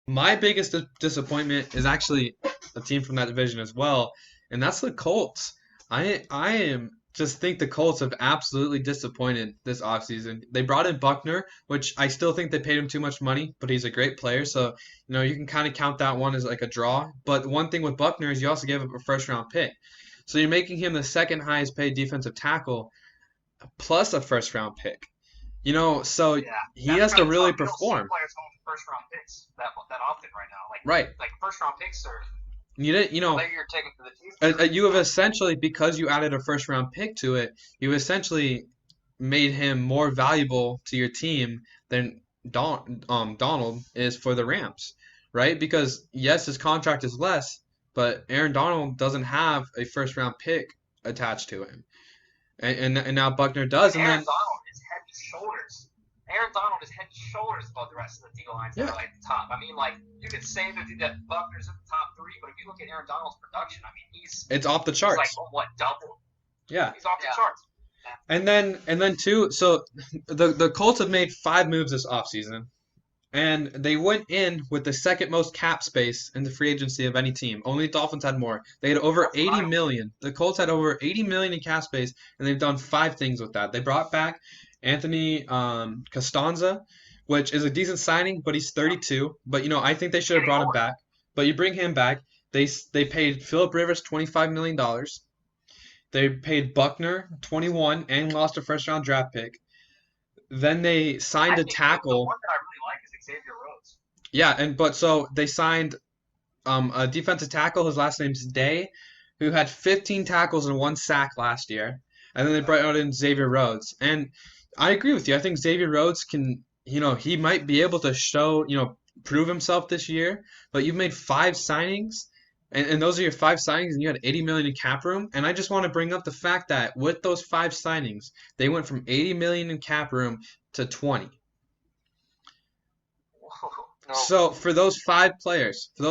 My biggest disappointment is actually a team from that division as well, and that's the Colts. I am just think the Colts have absolutely disappointed this offseason. They brought in Buckner, which I still think they paid him too much money, but he's a great player, so you can kind of count that one as like a draw. But one thing with Buckner is you also gave up a first round pick. So you're making him the second highest paid defensive tackle plus a first round pick. So Yeah, he that's has kind to of really tough. You don't see perform. players going for first round picks that often right now. Right. Like first round picks are You didn't, you know, whether you're taking for the future. you have essentially, because you added a first round pick to it, you essentially made him more valuable to your team than Donald is for the Rams, right? Because yes, his contract is less, but Aaron Donald doesn't have a first round pick attached to him, and now Buckner And does, and Aaron then Donald is head and shoulders. Aaron Donald is head and shoulders above the rest of the D lines that yeah, are like at the top. I mean, like you could say that Buckner's at the top three, but if you look at Aaron Donald's production, I mean, it's off the he's like charts. what double? Yeah. He's off the charts. Yeah. And then too, so the Colts have made 5 moves this offseason. And they went in with the second most cap space in the free agency of any team. Only the Dolphins had more. They had over 80 million. The Colts had over 80 million in cap space, and they've done 5 things with that. They brought back Anthony Costanza, which is a decent signing, but he's 32. But I think they should have brought him back. But you bring him back. They paid Phillip Rivers $25 million. They paid Buckner 21 and lost a first round draft pick. Then they signed I a think the tackle. one that I really like is Xavier Rhodes. Yeah, so they signed a defensive tackle. His last name's Day, who had 15 tackles and 1 sack last year. And then they brought in Xavier Rhodes. And I agree with you. I think Xavier Rhodes can, he might be able to show, prove himself this year. But you've made 5 signings, and those are your 5 signings, and you had 80 million in cap room. And I just want to bring up the fact that with those 5 signings, they went from 80 million in cap room to 20. Whoa, no. So for those 5 players, they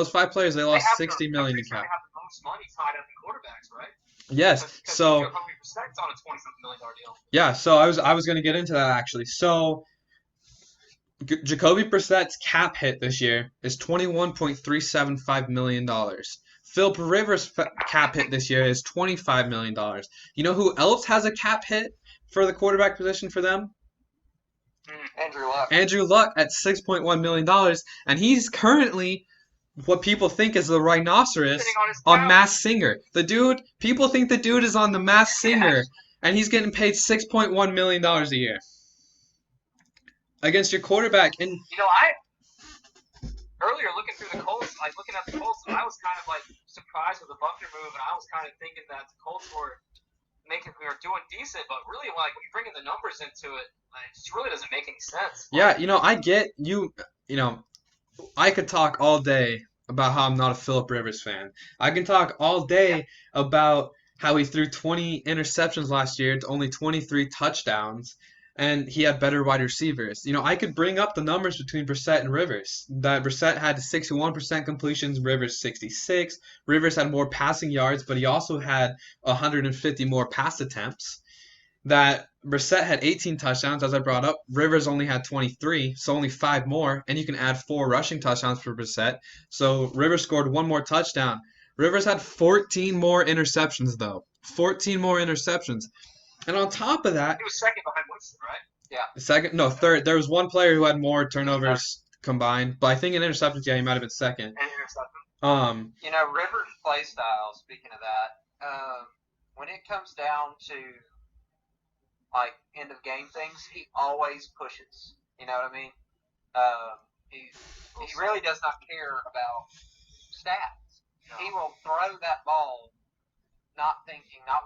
lost 60 million in They cap. have the most money tied up in quarterbacks, right? Yes. Because So Jacoby Brissett's on a $20-something million deal. yeah. So I was going to get into that actually. So Jacoby Brissett's cap hit this year is $21.375 million. Philip Rivers' cap hit this year is $25 million. You know who else has a cap hit for the quarterback position for them? Andrew Luck. Andrew Luck at $6.1 million, and he's currently what people think is the rhinoceros on Masked Singer. People think the dude is on the Masked Singer, and he's getting paid $6.1 million a year against your quarterback. And I earlier looking at the Colts, and I was kind of like surprised with the Buckner move, and I was kind of thinking that the Colts were doing decent, but really like when you bring in the numbers into it, it just really doesn't make any sense. Yeah, I get you. I could talk all day about how I'm not a Phillip Rivers fan. I can talk all day about how he threw 20 interceptions last year to only 23 touchdowns, and he had better wide receivers. I could bring up the numbers between Brissett and Rivers. That Brissett had 61% completions, Rivers 66. Rivers had more passing yards, but he also had 150 more pass attempts. That Brissett had 18 touchdowns, as I brought up. Rivers only had 23, so only 5 more, and you can add 4 rushing touchdowns for Brissett. So Rivers scored 1 more touchdown. Rivers had 14 more interceptions, though. 14 more interceptions. And on top of that... He was second behind Winston, right? Yeah. Third. There was one player who had more turnovers combined, but I think in interceptions, yeah, he might have been second. And interception. Rivers' play style, speaking of that, when it comes down to like end of game things, he always pushes. You know what I mean? He really does not care about stats. No. He will throw that ball, not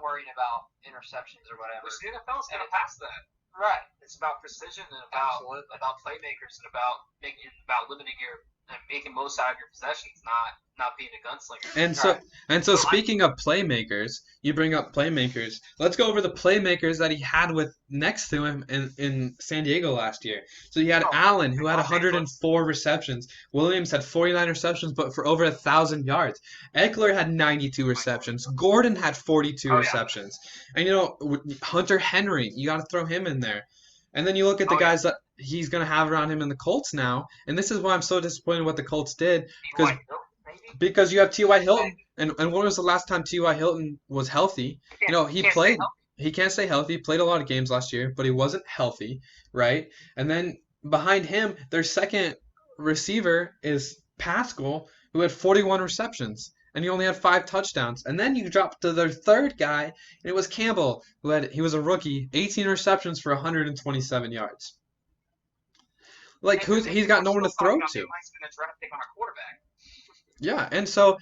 worrying about interceptions or whatever. Which the NFL's kind of past that. Right. It's about precision and about playmakers and about limiting making most out of your possessions, not being a gunslinger. And so speaking of playmakers, you bring up playmakers. Let's go over the playmakers that he had with next to him in San Diego last year. So you had Allen, who had 104 receptions. Williams had 49 receptions, but for over 1,000 yards. Eckler had 92 receptions. Gordon had 42 receptions. And Hunter Henry, you got to throw him in there. And then you look at the Oh yeah, guys that he's going to have around him in the Colts now, and this is why I'm so disappointed what the Colts did because T.Y. Hilton maybe. you have T.Y. Hilton, Maybe. and when was the last time T.Y. Hilton was healthy? He Can't stay played. healthy. He can't stay healthy. He played a lot of games last year, but he wasn't healthy, right? And then behind him, their second receiver is Pascal, who had 41 receptions, and he only had 5 touchdowns. And then you drop to their third guy, and it was Campbell, he was a rookie, 18 receptions for 127 yards. Like he's got We're no one to still talking throw about they to. might spend a draft pick on a quarterback. Yeah, and so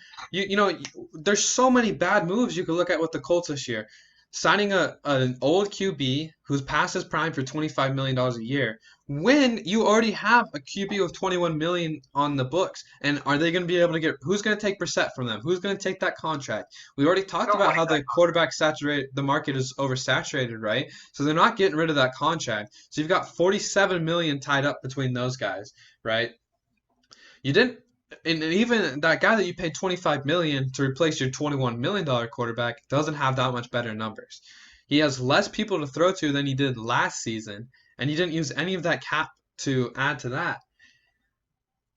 there's so many bad moves you could look at with the Colts this year. Signing an old QB who's past his prime for $25 million a year, when you already have a QB with 21 million on the books, and are they going to be able to get? Who's going to take Brissett from them? Who's going to take that contract? We already talked about Nobody's how that the quarterback saturated, the market is oversaturated, right? So they're not getting rid of that contract. So you've got 47 million tied up between those guys, right? You didn't, and even that guy that you paid 25 million to replace your 21 million dollar quarterback doesn't have that much better numbers. He has less people to throw to than he did last season, and he didn't use any of that cap to add to that.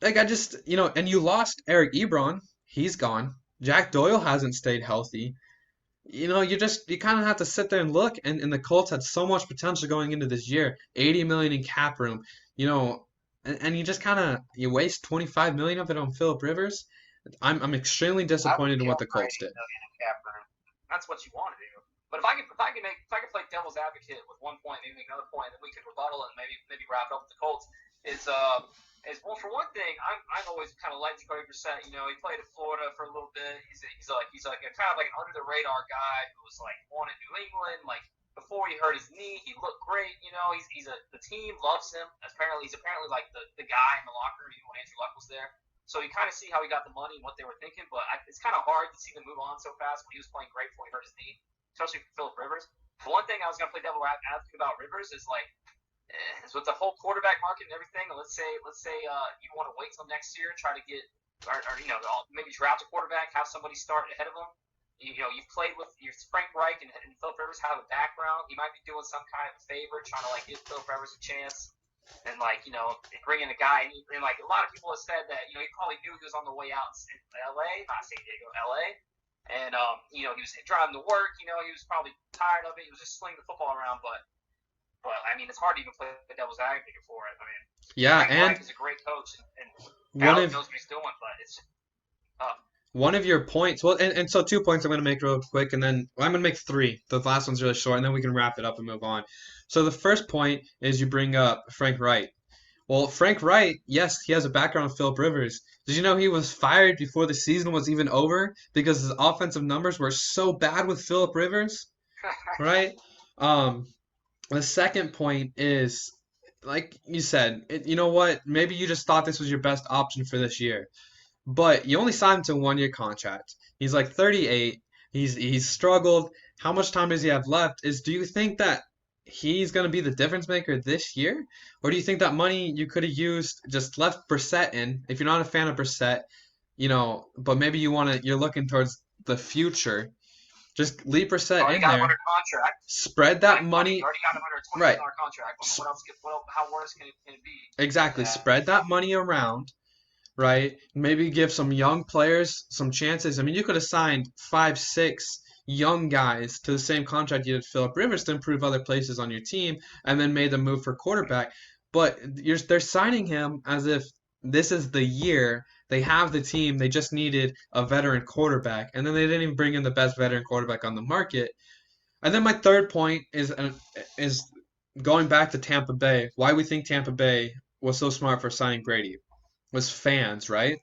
Like I just, and you lost Eric Ebron. He's gone. Jack Doyle hasn't stayed healthy. You kind of have to sit there and look, and the Colts had so much potential going into this year, 80 million in cap room, and you just kind of you waste 25 million of it on Phillip Rivers. I'm extremely I would disappointed in what kill the for Colts 80 did. million in cap room. That's what you want to do. But if I could play devil's advocate with one point, maybe make another point, then we could rebuttal and maybe wrap it up with the Colts. Is well, for one thing, I've always kind of liked Jacoby Brissett. He played at Florida for a little bit. He's like a kind of like an under the radar guy who was like born in New England. Like before he hurt his knee, he looked great. The team loves him. He's apparently like the guy in the locker room even when Andrew Luck was there. So you kind of see how he got the money and what they were thinking, but it's kind of hard to see them move on so fast when he was playing great before he hurt his knee, especially for Phillip Rivers. The one thing I was going to play devil advocate about Rivers is like, is with the whole quarterback market and everything. And let's say you want to wait till next year and try to get, or maybe draft a quarterback, have somebody start ahead of him. You've played with your Frank Reich and Phillip Rivers have a background. He might be doing some kind of a favor, trying to like give Phillip Rivers a chance. And bring in a guy, and like a lot of people have said that he probably knew he was on the way out in L.A., not San Diego, L.A. And he was driving to work. He was probably tired of it. He was just slinging the football around, but I mean, it's hard to even play the devil's advocate for it. I mean, Yeah, Frank and Reich is a great coach, and one Alex of knows what he's doing, but it's tough. one of your points, well, and so 2 points I'm going to make real quick, and then I'm going to make three. The last one's really short, and then we can wrap it up and move on. So the first point is you bring up Frank Reich. Well, Frank Wright, yes, he has a background with Phillip Rivers. Did you know he was fired before the season was even over because his offensive numbers were so bad with Phillip Rivers, right? Um, the second point is, like you said, you know what? Maybe you just thought this was your best option for this year, but you only signed him to a 1 year contract. He's like 38. He's struggled. How much time does he have left? Do you think that he's going to be the difference maker this year? Or do you think that money you could have used just left Brissett in? If you're not a fan of Brissett, but maybe you're looking towards the future, just leave Brissett Already in got him there. under contract. Spread that You money. already got him under a $20 Right. million contract. What else? How worse can it be? Exactly. Yeah. Spread that money around, right? Maybe give some young players some chances. I mean, you could have signed 5, 6 young guys to the same contract you did Phillip Rivers to improve other places on your team, and then made them move for quarterback. But they're signing him as if this is the year. They have the team. They just needed a veteran quarterback, and then they didn't even bring in the best veteran quarterback on the market. And then my third point is going back to Tampa Bay. Why we think Tampa Bay was so smart for signing Brady was fans, right?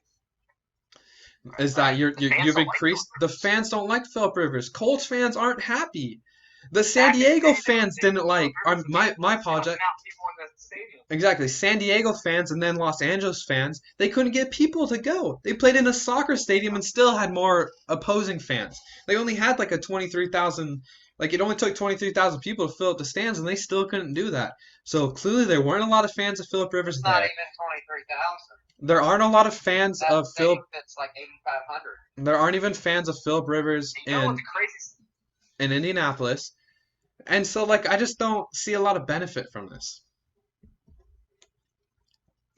Is that Right. The fans you've don't like increased Phillip the Rivers. fans don't like Phillip Rivers. Colts fans aren't happy. The San Back in the Diego day, fans didn't like Phillip Rivers my was apologize. helping out people in the stadium. Exactly. San Diego fans and then Los Angeles fans, they couldn't get people to go. They played in a soccer stadium and still had more opposing fans. They only had like a 23,000, like it only took 23,000 people to fill up the stands and they still couldn't do that. So clearly there weren't a lot of fans of Phillip Rivers It's not there. even 23,000. There aren't a lot of fans That of Philip. stadium fits like 8,500. There aren't even fans of Phillip Rivers You know what in the craziest? Indianapolis. And so like I just don't see a lot of benefit from this.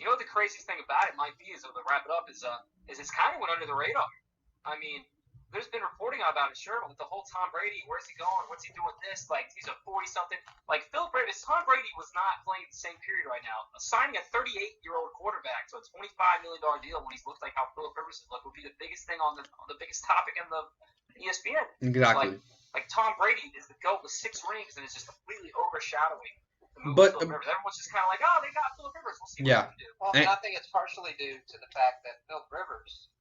You know what the craziest thing about it might be is, to wrap it up, is it's kind of went under the radar. I mean, there's been reporting about it, sure, but with the whole Tom Brady, where's he going? What's he doing with this? Like, he's a 40-something. Like, Phillip Rivers, Tom Brady was not playing the same period right now. Signing a 38-year-old quarterback to a $25 million deal when he's looked like how Phillip Rivers has looked would be the biggest thing on the biggest topic in the ESPN. Exactly. Like Tom Brady is the GOAT with 6 rings and is just completely overshadowing the move But of Phillip Rivers. Everyone's just kind of like, oh, they got Phillip Rivers. We'll see yeah. what he can do. Well, and I think it's partially due to the fact that Phillip Rivers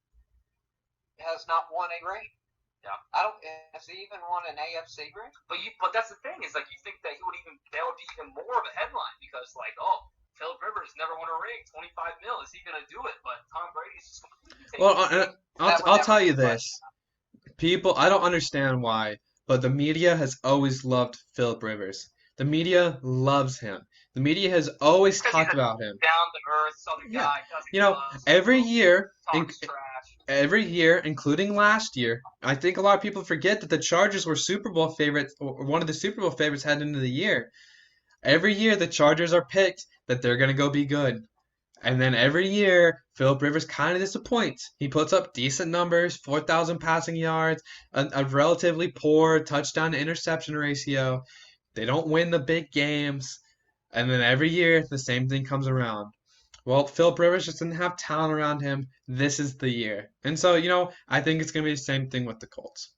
has not won a ring. Yeah. Has he even won an AFC ring? But that's the thing is, like, you think that that would be even more of a headline because, like, oh, Phillip Rivers never won a ring, 25 mil. Is he gonna do it? But Tom Brady's just completely taking. Well, I'll tell you this. People, I don't understand why, but the media has always loved Phillip Rivers. The media loves him. The media has always talked about him. Down to earth Southern guy. You know, every year, talks trash. every year, including last year, I think a lot of people forget that the Chargers were Super Bowl favorites, or one of the Super Bowl favorites heading into the year. Every year, the Chargers are picked that they're going to go be good. And then every year, Phillip Rivers kind of disappoints. He puts up decent numbers, 4,000 passing yards, a relatively poor touchdown to interception ratio. They don't win the big games. And then every year, the same thing comes around. Well, Phillip Rivers just didn't have talent around him. This is the year. And so, I think it's going to be the same thing with the Colts.